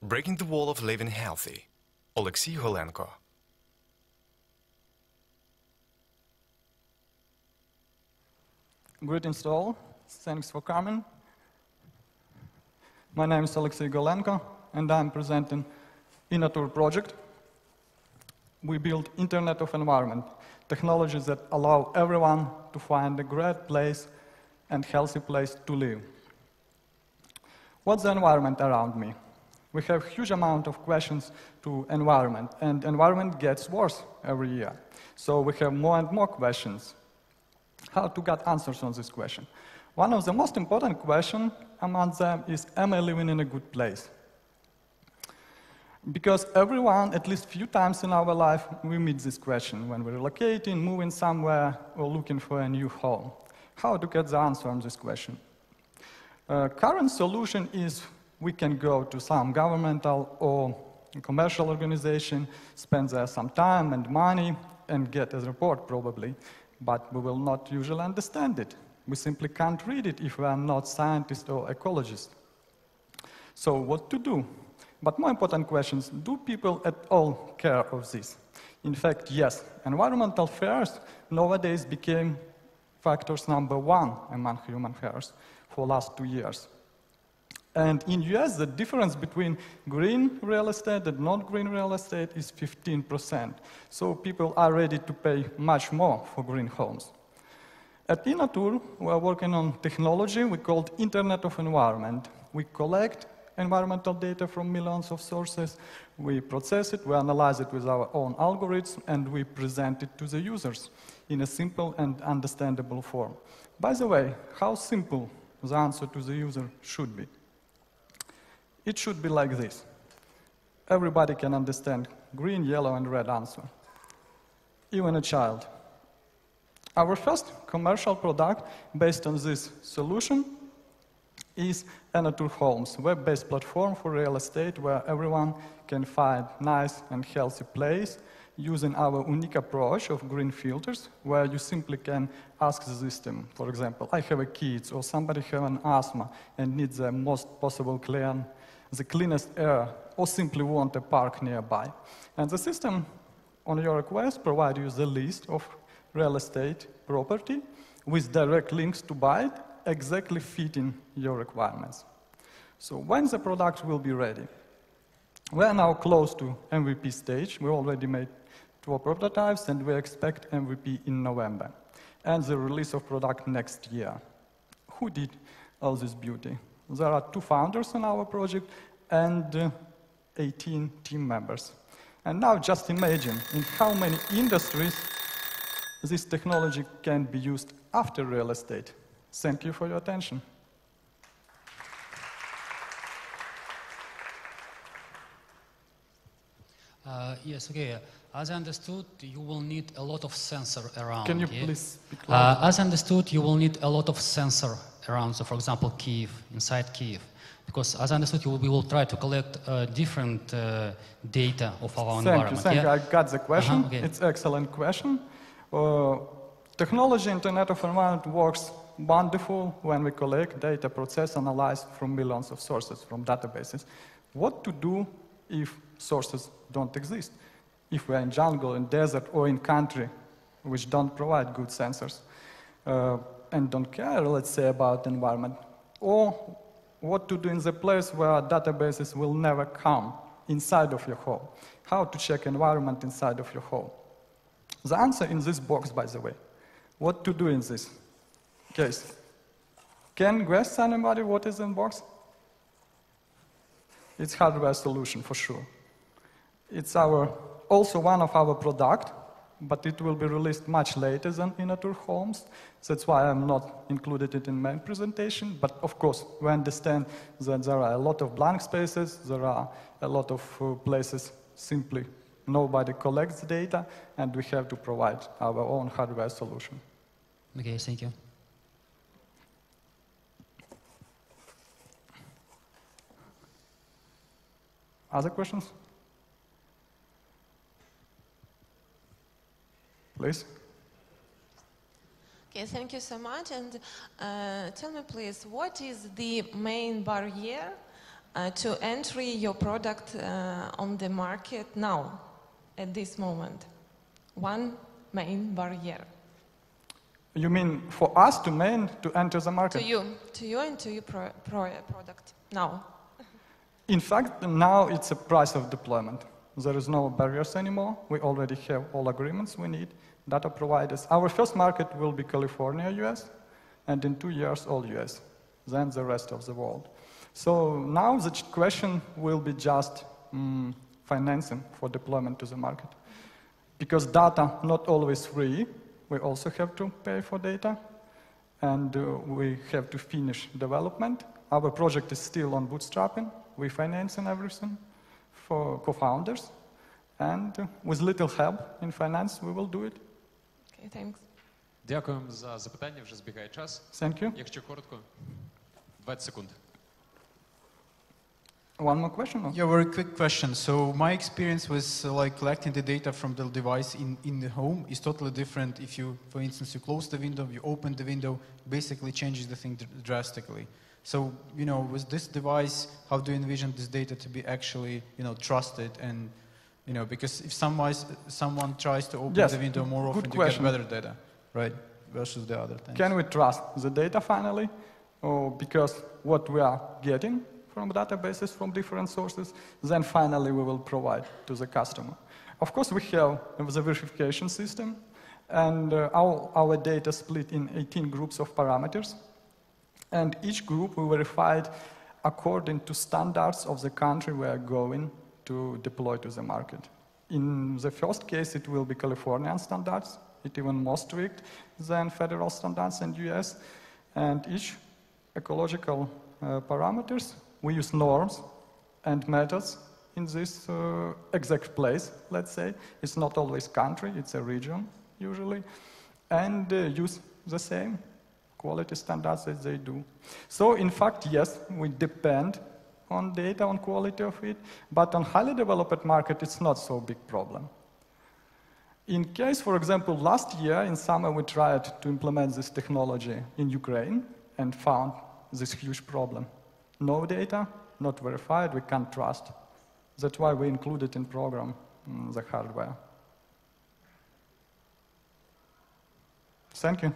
Breaking the Wall of Living Healthy, Olexiy Golenko. Greetings to all. Thanks for coming. My name is Olexiy Golenko, and I'm presenting INATUR project. We build Internet of Environment, technologies that allow everyone to find a great place and healthy place to live. What's the environment around me? We have a huge amount of questions to environment, and environment gets worse every year. So we have more and more questions. How to get answers on this question? One of the most important questions among them is, am I living in a good place? Because everyone, at least a few times in our life, we meet this question when we're relocating, moving somewhere, or looking for a new home. How to get the answer on this question? Current solution is we can go to some governmental or commercial organization, spend there some time and money, and get a report probably, but we will not usually understand it. We simply can't read it if we are not scientists or ecologists. So what to do? But more important questions, do people at all care of this? In fact, yes. Environmental fears nowadays became factors #1 among human fears for the last 2 years. And in US, the difference between green real estate and not green real estate is 15%. So people are ready to pay much more for green homes. At INATUR, we are working on technology we call Internet of Environment. We collect environmental data from millions of sources, we process it, we analyze it with our own algorithms, and we present it to the users in a simple and understandable form. By the way, how simple the answer to the user should be? It should be like this. Everybody can understand green, yellow, and red answer, even a child. Our first commercial product based on this solution is INATUR Homes, web-based platform for real estate where everyone can find nice and healthy place using our unique approach of green filters, where you simply can ask the system, for example, I have a kid or somebody have an asthma and needs the most possible clean, the cleanest air, or simply want a park nearby. And the system, on your request, provides you the list of real estate property with direct links to buy it, exactly fitting your requirements. So when the product will be ready? We are now close to MVP stage. We already made 2 prototypes, and we expect MVP in November, and the release of product next year. Who did all this beauty? There are 2 founders in our project and 18 team members. And now just imagine in how many industries this technology can be used after real estate. Thank you for your attention. Yes, okay. As I understood, you will need a lot of sensor around. Can you yeah? please speak louder? As I understood, you will need a lot of sensor around, so for example, Kyiv, inside Kyiv. Because as I understood, we will try to collect different data of our environment. Thank you. I got the question. Okay. It's an excellent question. Technology Internet of Environment works wonderful when we collect data, process, analyze from millions of sources, from databases. What to do if sources don't exist? If we're in jungle, in desert, or in country which don't provide good sensors and don't care, let's say, about the environment? Or what to do in the place where databases will never come inside of your home? How to check environment inside of your home? The answer in this box, by the way. What to do in this case? Can guess anybody what is in box? It's hardware solution for sure. It's also one of our product, but it will be released much later than INATUR Homes. That's why I'm not included it in my presentation. But of course, we understand that there are a lot of blank spaces. There are a lot of places simply nobody collects data, and we have to provide our own hardware solution. Okay, thank you. Other questions? Please. Okay, thank you so much. And tell me, please, what is the main barrier to enter your product on the market now, at this moment? One main barrier. You mean for us to enter the market? To you and to your product now. In fact, now it's a price of deployment. There is no barriers anymore. We already have all agreements we need, data providers. Our first market will be California, US, and in 2 years, all US, then the rest of the world. So now the question will be just financing for deployment to the market. Because data not always free, we also have to pay for data, and we have to finish development. Our project is still on bootstrapping. We're financing everything for co-founders, and with little help in finance, we will do it. Okay, thanks. Дякуємо за запитання, вже збігає час. Thank you. Якщо коротко, 20 секунд. One more question? Or? Yeah, very quick question. So my experience with like collecting the data from the device in the home is totally different if you, for instance, you close the window, you open the window, basically changes the thing drastically. So, you know, with this device, how do you envision this data to be actually, you know, trusted and, you know, because if someone tries to open the window more often, you get better data, right, versus the other things. Can we trust the data finally? Or because what we are getting from databases from different sources, then finally we will provide to the customer. Of course, we have the verification system, and our data split in 18 groups of parameters. And each group we verified according to standards of the country we are going to deploy to the market. In the first case, it will be Californian standards. It's even more strict than federal standards in US. And each ecological parameters, we use norms and methods in this exact place, let's say. It's not always country, it's a region, usually. And use the same quality standards as they do. So, in fact, yes, we depend on data, on quality of it, but on highly developed market, it's not so big problem. In case, for example, last year in summer, we tried to implement this technology in Ukraine and found this huge problem. No data, not verified, we can't trust. That's why we included in program the hardware. Thank you.